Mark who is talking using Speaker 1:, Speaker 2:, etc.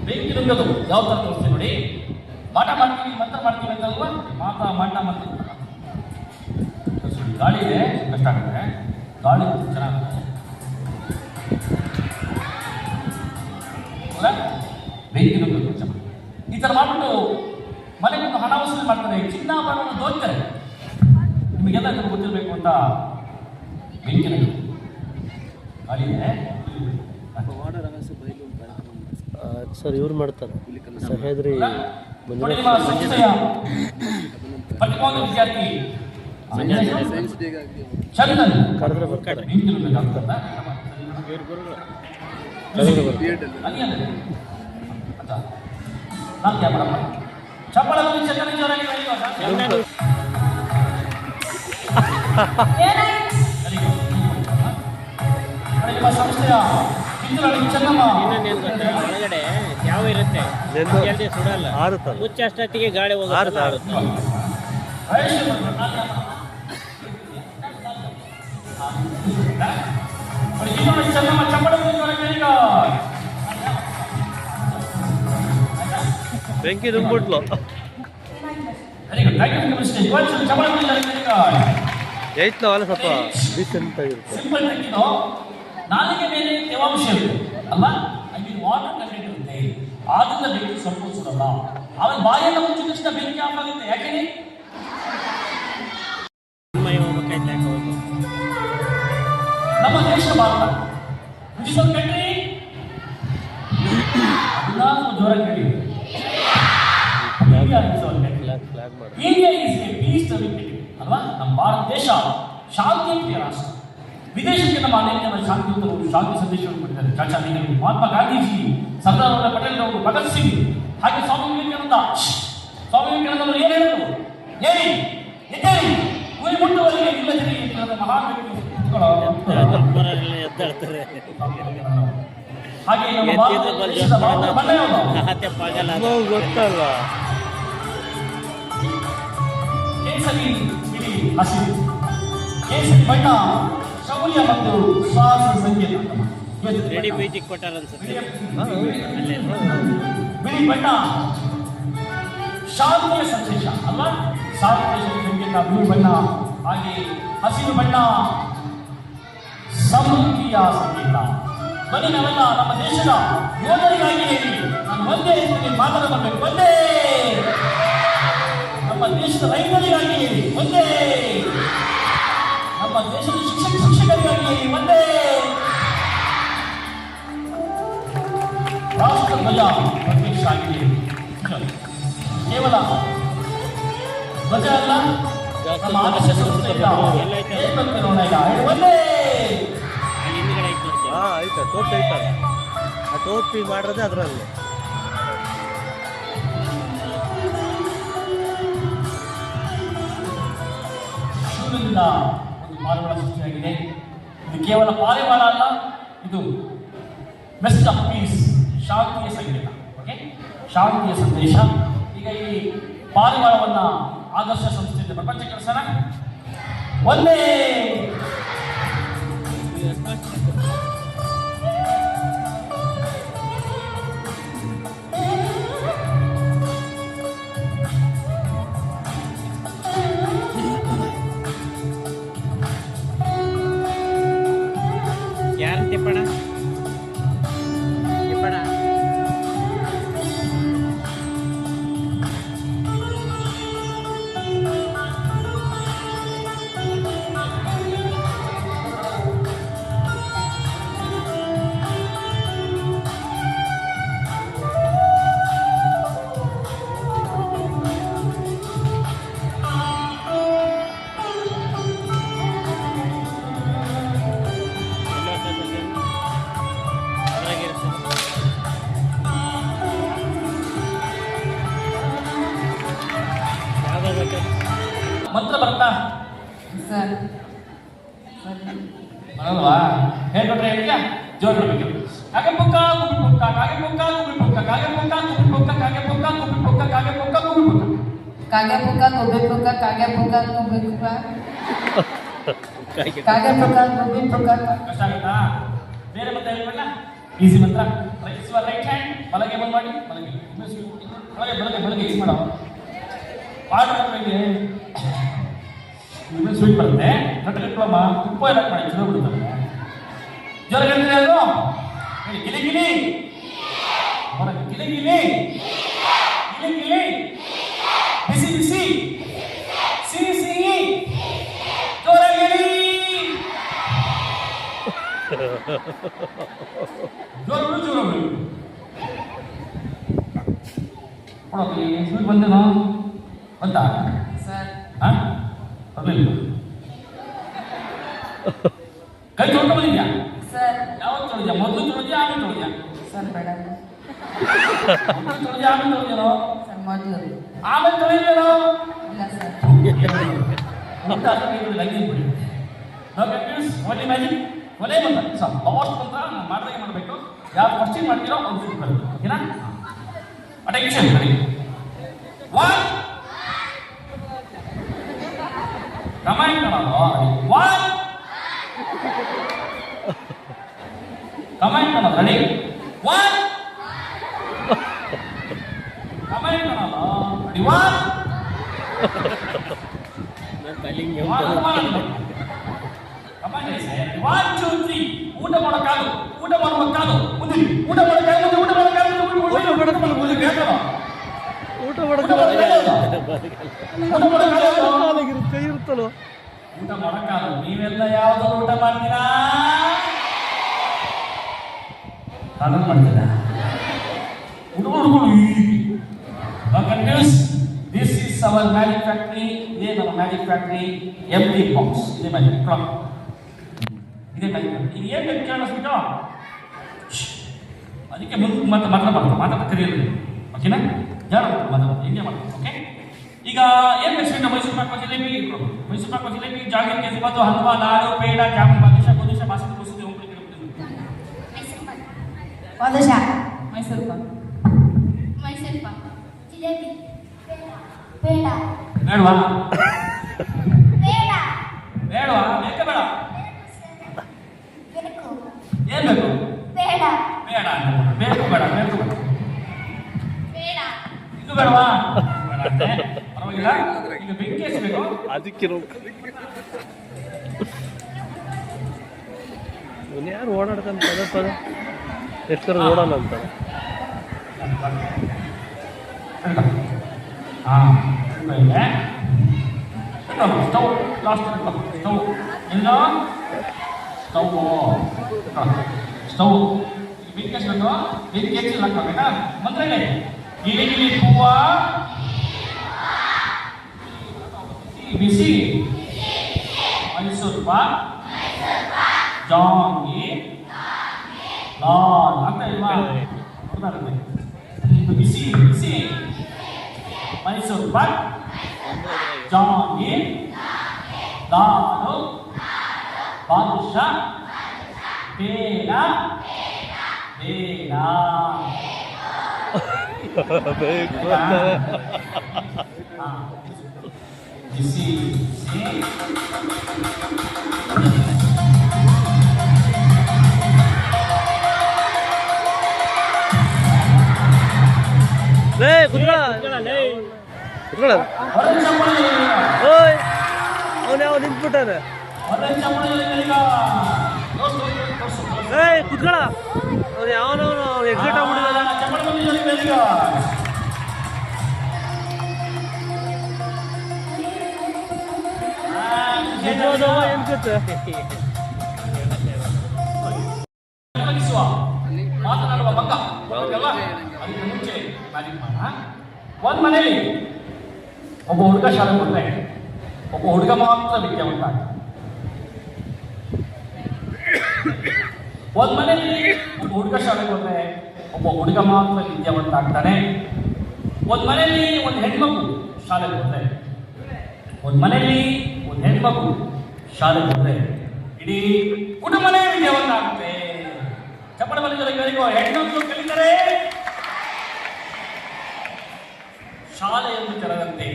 Speaker 1: ಬೆಂಕಿ ನುಂಗೋದು ಯಾವ ಥರ ತೋರಿಸ್ತೀವಿ ನೋಡಿ. ಮಾಟ ಮಾಡ್ತೀವಿ, ಮಂತ್ರ ಮಾಡ್ತೀವಿ ಅಂತಲ್ವಾ, ಮಾಟ ಮಂತ್ರ ಗಾಳಿ ಇದೆ ಕಷ್ಟ ಆಗುತ್ತೆ, ಗಾಳಿ ಚೆನ್ನಾಗುತ್ತೆ ಬೆಂಕಿ ನುಂಗೋದು ಈ ಥರ ಮಾಡ್ಬಿಟ್ಟು ಮನೆಗೊಂದು ಹಣ ವಸೂಲಿ ಮಾಡ್ತಾರೆ, ಚಿನ್ನಾಭರಣವನ್ನು ದೋಚ್ತಾರೆ. ನಿಮಗೆಲ್ಲ ಇದನ್ನು ಗೊತ್ತಿರಬೇಕು ಅಂತ ಬೆಂಕಿ ನುಂಗೋದು ಗಾಳಿ ಇದೆ.
Speaker 2: ಸರ್ ಇವ್ರು ಮಾಡ್ತಾರೆ ಸಹ್ಯಾದ್ರಿ
Speaker 1: ಸಂಸ್ಥೆಯ ಪಟ್ಟಣದ ವಿದ್ಯಾರ್ಥಿ ಚಂದನ್
Speaker 2: ಕರೆದ್ರೆ ಬರ್ತಾರೆ.
Speaker 1: ಚಪ್ಪಳ ನಿಮ್ಮ ಸಂಸ್ಥೆಯ
Speaker 3: ಒಳಗಡೆ ಯಾವ ಇರುತ್ತೆ ಜಲ್ದಿ ಸುಡಲ್ಲ, ಹುಚ್ಚ ಅಷ್ಟೊತ್ತಿಗೆ ಗಾಳಿ ಹೋಗುತ್ತೆ.
Speaker 2: ಬೆಂಕಿ ನುಂಗ್ಬಿಟ್ಲು. ಏಯ್ತಲ್ಲ ಸ್ವಲ್ಪ ಡೀಸೆಂಟ್ ಆಗಿರುತ್ತೆ.
Speaker 1: ನಾಲಿಗೆ ಮೇಲೆ ತೇವಾಂಶ ಇರುತ್ತೆ ಅಲ್ಲ, ಅಲ್ಲಿ ವಾಟರ್ ಕಂಟೆಂಟ್ ಇರುತ್ತೆ, ಆದ್ರಿಂದ ಬೆಂಕಿ ಸ್ವಲ್ಪ ಸುಡಲ್ಲ. ಆಮೇಲೆ ಬಾಯಿಯನ್ನು ಮುಚ್ಚಿದ ತಕ್ಷಣ ಬೆಂಕಿ ಆಫ್ ಆಗುತ್ತೆ. ಯಾಕೆ? ನಮ್ಮ ದೇಶ ಭಾರತ ವಿಶ್ವದ ಕಂಟ್ರಿ ಜೋರ ಕೇಳಿ. India is a peace country ಅಲ್ವಾ. ನಮ್ಮ ಭಾರತ ದೇಶ ಶಾಂತಿ ಪ್ರಿಯ ರಾಷ್ಟ್ರ. ವಿದೇಶಕ್ಕೆ ನಮ್ಮ ಅನೇಕ ಶಾಂತಿಯುತರು ಶಾಂತಿ ಸಂದೇಶವನ್ನು ಕೊಟ್ಟಿದ್ದಾರೆ. ಚಾಚಾ ನೆಹರು, ಮಹಾತ್ಮ ಗಾಂಧೀಜಿ, ಸರ್ದಾರ್ ವಲ್ಲಭ ಪಟೇಲ್ ಅವರು, ಭಗತ್ ಸಿಂಗ್, ಹಾಗೆ ಸ್ವಾಮಿ ವಿವೇಕಾನಂದ ಅವರು ಏನು ಹೇಳಿದರು? ಹೇಳಿ ಎದ್ದೇಳಿ, ಗುರಿ ಮುಟ್ಟುವವರೆಗೆ ಇಲ್ಲದಿರಿ ಅಂತ ಮಹಾನ್ ವ್ಯಕ್ತಿ. ಹಾಗೆ ನಮ್ಮ ಭಾರತ ದೇಶದ ಬಣ್ಣ
Speaker 2: ಗೊತ್ತಲ್ಲ,
Speaker 1: ಕೇಸರಿ ಬಿಳಿ ಹಸಿರು. ಕೇಸರಿ ಬಣ್ಣ ಶೌರ್ಯ ಮತ್ತು ಸಾಹಸ ಸಂಕೇತ.
Speaker 3: ರೆಡಿ ಬೀಜಿಗೆ ಕೊಟ್ಟಾರ ಅನ್ಸುತ್ತೆ.
Speaker 1: ಬಿಳಿ ಬಣ್ಣ ಶಾಂತಿಯ ಸಂದೇಶ ಅಲ್ವಾ, ಶಾಂತಿಯ ಸಂಕೇತ ಬಿಳಿ ಬಣ್ಣ. ಹಾಗೆ ಹಸಿರು ಬಣ್ಣ ಸಮೃದ್ಧಿಯ ಸಂಕೇತ. ಬನ್ನಿ ನಾವೆಲ್ಲ ನಮ್ಮ ದೇಶದ ಯೋಧರಿಗಾಗಿ ಹೇಳಿ, ನಾನು ಒಂದೇ ಮಾತನಾಡಬೇಕು. ಒಂದೇ ನಮ್ಮ ದೇಶದ ರೈತರಿಗಾಗಿ ಹೇಳಿ, ಒಂದೇ ನಮ್ಮ ದೇಶದ ಶಿಕ್ಷಕರಿಗಾಗಿ ಒಂದೇ ರಾಷ್ಟ್ರ ಧ್ವಜ ಪ್ರತ್ಯಕ್ಷ ಆಗಿದೆ. ಕೇವಲ ಧ್ವಜ ಅಲ್ಲ, ನಮ್ಮ ಆದರ್ಶ ಸಂಸ್ಥೆಯಿಂದ ನೋಡ ಈಗ ಒಂದೇ
Speaker 2: ಆಯ್ತಾ ತೋರ್ಸಿ ಐತಲ್ಲ, ಆ ತೋರ್ಸಿ ಮಾಡಿರೋದೇ ಅದರಲ್ಲಿ.
Speaker 1: ಶಿವನಿಂದ ಒಂದು ಪಾರಿವಾಳ ಸೃಷ್ಟಿಯಾಗಿದೆ. ಇದು ಕೇವಲ ಪಾರಿವಾಳ ಅಲ್ಲ, ಇದು ಮೆಸ್ಟ್ ಆಫ್ ಪೀಸ್, ಶಾಂತಿಯ ಸಂಕೇತ. ಓಕೆ, ಶಾಂತಿಯ ಸಂದೇಶ. ಈಗ ಈ ಪಾರಿವಾಳವನ್ನು ಆದರ್ಶ ಸಂಸ್ಥೆಯಿಂದ ಪ್ರಪಂಚ ಕೆಲಸನ ಒಂದೇ
Speaker 3: ತಿಪ್ಪಣ ತಿಪ್ಪಣ
Speaker 1: ಮಂತ್ರ ಬರ್ತಾ
Speaker 4: ಸರ್
Speaker 1: ಬರಲ್ವಾ? ಹೇಳ್ಕೊಟ್ರೆ ಈಗ ಜೋರು ಹೇಳ್ಬೇಕು. ಕಾಗೆ ಪುಕ್ಕ ಗುಬ್ಬಿ ಪುಕ್ಕ, ಕಾಗೆ ಪುಕ್ಕ ಗುಬ್ಬಿ ಪುಕ್ಕ, ಕಾಗೆ ಪುಕ್ಕ ಗುಬ್ಬಿ ಪುಕ್ಕ, ಕಾಗೆ ಪುಕ್ಕ ಗುಬ್ಬಿ ಪುಕ್ಕ, ಕಾಗೆ ಪುಕ್ಕ ಗುಬ್ಬಿ ಪುಕ್ಕ.
Speaker 4: ಕಾಗೆ ಪುಕ್ಕ ಗುಬ್ಬಿ ಪುಕ್ಕ, ಕಾಗೆ ಪುಕ್ಕ ಗುಬ್ಬಿ ಪುಕ್ಕ, ಕಾಗೆ ಪುಕ್ಕ ಗುಬ್ಬಿ ಪುಕ್ಕ.
Speaker 1: ಕಷ್ಟ ಆಗುತ್ತಾ? ಬೇರೆ ಮತ್ತೆ ಹೇಳ್ಬೇಡ. ಈಸಿ ಮಂತ್ರ. ರೈಸ್ ರೈಟ್ ಹ್ಯಾಂಡ್, ಬಲಗೆ ಬಂದ್ ಮಾಡಿ, ಬಲಗೆ ಬಲಗೆ ಬಲಗೆ ಬಲಗೆ ಇದು ಮಾಡೋ ಪಾಠಗಳಿಗೆ ಸ್ವೀಟ್ ಬರುತ್ತೆ. ಕಟ್ಟಲಿಕ್ಕಮ್ಮ ತುಪ್ಪ ಎಲ್ಲ ಮಾಡಿ ಚಲೋ ಬಿಡುತ್ತೆ. ಜ್ವರ ಹೇಳ್ತೀರಿ ಅದು ಗಿಲಿ ಗಿಲಿ ಹೊರಗೆ ಗಿಲಿ ಗಿಲಿ ಗಿಲಿ ಗಿಲಿ ಬಿಸಿ ಬಿಸಿ ಸಿಹಿ ಸಿಹಿ ಜ್ವರ ಗಿಲಿ ಜ್ವರ ಬಿಡು ಜ್ವರ ಬಿಡು. ಸ್ವೀಟ್ ಬಂದೇನೋ ಬಂತಾ
Speaker 4: ಸರ್
Speaker 1: ಹಾಂ ಬರಲಿಲ್ಲ. ಕೈ ತೊಳ್ಕೊಂಡು ಬಂದಿದ್ಯಾ?
Speaker 4: ಸರ್
Speaker 1: ಯಾವಾಗ ತೊಳೆದ್ಯಾ? ಮೊದಲು ತೊಳೆದ್ಯಾ ಆಮೇಲೆ ತೊಳೆದ್ಯಾ?
Speaker 4: ಸರ್ ಬೇಡ
Speaker 1: ಮೊದಲು ತೊಳೆದ್ಯಾ ಆಮೇಲೆ ತೊಳೆದ್ಯಾನೋ?
Speaker 4: ಸರ್ ಮೊದಲು
Speaker 1: ಆಮೇಲೆ ತೊಳೆದ್ಯಾನೋ?
Speaker 4: ಇಲ್ಲ ಸರ್
Speaker 1: ಊಟ ಲೈನ್ ಬಿಡಿ. ನಾವು ಕನ್ಫ್ಯೂಸ್ ಒನ್ಲಿ ಮ್ಯಾಜಿಕ್ ಒಲೆ ಬಂದ ಸರ್ ಲಾಸ್ಟ್ ಅಂತ ಮಾಡಿದಾಗೆ ಮಾಡಬೇಕು. ಯಾರು ಫಸ್ಟಿಗೆ ಮಾಡ್ತೀರೋ ಅವ್ರು ಶುರು ಬರುತ್ತೆ. ಓಕೆನಾ? ಅಟೆನ್ಷನ್ ಬರೀ ಒನ್ ಕಮಾಂಡ್ ಮಾಡೋದು ಒನ್ ಕಮಾಂಡ್ ಮಾಡೋದು ರೆಡಿ ಒನ್ ಕಮಾಂಡ್ ಮಾಡೋದು ready one command one two three. ಊಟ ಮಾಡೋ ಕಾಲು, ಊಟ ಮಾಡುವ ಕಾಲು ಮುಂದೆ, ಊಟ ಮಾಡೋ ಕಾಲು ಮುಂದೆ, ಊಟ ಮಾಡೋ ಕಾಲು ಮುಂದೆ, ಊಟ ಮಾಡೋ ಕಾಲು ಮುಂದೆ ಬೇಕಲ್ಲ.
Speaker 2: ಊಟ ಮಾಡೋಕ್ಕಾಗಿರುತ್ತೆ ಕೈ ಇರುತ್ತಲ್ಲ.
Speaker 1: ಊಟ ಮಾಡೋಕ್ಕಾಗಲ್ಲ. ನೀವೆಲ್ಲ ಯಾವ್ದಾದ್ರು ಊಟ ಮಾಡ್ತೀರಾ? ಅದನ್ನು ಮಾಡ್ತೀರಾ? ಊಟ ಮಾಡ್ಕೊಂಡು confuse. This is our magic factory. ಇದೇ ನಮ್ಮ ಮ್ಯಾಜಿಕ್ ಫ್ಯಾಕ್ಟ್ರಿ. ಎಂಟಿ ಬಾಕ್ಸ್ ಇದೇ ಮ್ಯಾಜಿಕ್ ಕ್ಲಾಕ್, ಇದೇ ಮ್ಯಾಜಿಕ್ ಫ್ಯಾಕ್ಟ್ರಿ. ಈಗ ಏನು ಬೇಕು ಕೇಳಿಸ್ಬಿಟ್ಟು ಅದಕ್ಕೆ ಮುಂದೆ ಮತ್ತೆ ಮಾತಾಡ ಕರೆಯೋದು. ಓಕೆನಾ? ಯಾರು ಮಾತಾಡ ಹಿಂಗೆ ಮಾಡ್ತೀವಿ. ಓಕೆ, ಈಗ ಏನು ಬೇಕು? ಮೈಸೂರು ಪಾಕ್ ಜಿಲೇಬಿ, ಮೈಸೂರು ಪಾಕ್ ಜಿಲೇಬಿ, ಜಾಗೀರ್ ಕೇಸರಿಬಾತು, ಹಲ್ವಾ, ಲಾಡು, ಪೇಡ, ಜಾಮೂನ್, ಬಾದುಷಾ, ಗೋದುಷಾ, ಬಾಸಂತಿ, ಕುಸುತಿ, ಹೋಗ್ಲಿಕ್ಕೆ
Speaker 4: ಬಾದುಷಾ ಮೈಸೂರು ಪಾಕ್
Speaker 5: ಮೈಸೂರು ಪಾಕ್ ಜಿಲೇಬಿ ಪೇಡ
Speaker 1: ಬೇಡವಾ?
Speaker 5: ಪೇಡ
Speaker 1: ಬೇಡವಾ? ಬೇಕ ಬೇಡ?
Speaker 5: ಬೇಕು
Speaker 1: ಏನ್ ಬೇಕು?
Speaker 5: ಪೇಡ
Speaker 1: ಬೇಡ ಬೇಕು ಬೇಡ ಬೇಕು ಬೇಡ
Speaker 5: ಪೇಡ
Speaker 1: ಇದು ಬೇಡವಾ? ಬೇಡ ಅಂತೆ. ಪರವಾಗಿಲ್ಲ. ಈಗ ಬೆಂಕಿ ಹಚ್ಚಬೇಕು.
Speaker 2: ಅದಕ್ಕೆ ಯಾರು ಓಡಾಡ್ತಾನೆ ಪದೇ ಪದೇ ಎಷ್ಟು ಓಡೋಣ ಅಂತ.
Speaker 1: ಹಾಂ ಇದೆ ಸ್ಟವ್ ಲಾಸ್ಟ್ ಸ್ಟವ್ ಇಲ್ಲ ಸ್ಟವ್ ಸ್ಟವ್ ಬೆಂಕಿ ಹಚ್ಚಬೇಕು. ಬೆಂಕಿ ಹಚ್ಚಿಲ್ಲ ಹಾಕ್ಬೇಕಾ? ಮಂತ್ರ ಇದೆ. ಗಿಲಿ ಗಿಲಿ ಹೂವ ಬಿಸಿ ಮೈಸೂರು ಪಾಕ್ ಜಾಂಗಿ ಲಾಲ್ ಅಂತ ಇಲ್ವಾ? ಬಿಸಿ ಬಿಸಿ ಮೈಸೂರು ಪಾಕ್ ಜಾಂಗಿ ಲಾಲು ಬಾದುಷಾ ಪೇಡ ಪೇಡ ಬಿಸಿ ಬಿಸಿ
Speaker 2: ಲೇ ಕುತ್ಕೊಳ್ಳ ಓಯ್ ಅವನು ಯಾವ ನಿಂತ್ಬಿಟ್ಟಾನೆ. ಏಯ್ ಕುತ್ಕೊಳ್ಳ ಅವ್ನು ಯಾವನವನು ಅವ್ನು ಎಕ್ಸಿಟ್ ಆಗ್ಬಿಟ್ಟಿದ್ದಾನೆ. ಏನು ಗೊತ್ತು
Speaker 1: ಮಾತನಾಡುವ ಮಗ ಅದಕ್ಕೆ ಮುಂಚೆ ಮ್ಯಾಜಿಕ್ ಮಾಡ. ಒಂದು ಮನೇಲಿ ಒಬ್ಬ ಹುಡುಗ ಶಾಲೆ ಬಂದ್ರೆ ಒಬ್ಬ ಹುಡುಗ ಮಾತ್ರ ವಿದ್ಯಾವಂತ. ಒಂದು ಮನೆಯಲ್ಲಿ ಒಬ್ಬ ಹುಡುಗ ಶಾಲೆಗೆ ಬಂದ್ರೆ ಒಬ್ಬ ಹುಡುಗ ಮಾತ್ರ ವಿದ್ಯಾವಂತ ಆಗ್ತಾನೆ. ಒಂದು ಮನೆಯಲ್ಲಿ ಒಂದು ಹೆಣ್ಮಗು ಶಾಲೆಗೆ ಬಂದ್ರೆ ಒಂದು ಮನೆಯಲ್ಲಿ ಒಂದು ಹೆಣ್ಮಗು ಶಾಲೆಗೆ ಬಂದ್ರೆ ಇಡೀ ಕುಟುಂಬನೇ ವಿದ್ಯಾವಂತ ಆಗುತ್ತೆ. ಚಪ್ಪಳ ಮನೆಗಳಿಗೂ ಹೆಣ್ಮಕ್ಳು ಕಲಿತಾರೆ. ಶಾಲೆಯನ್ನು ತೆರೆದಂತೆ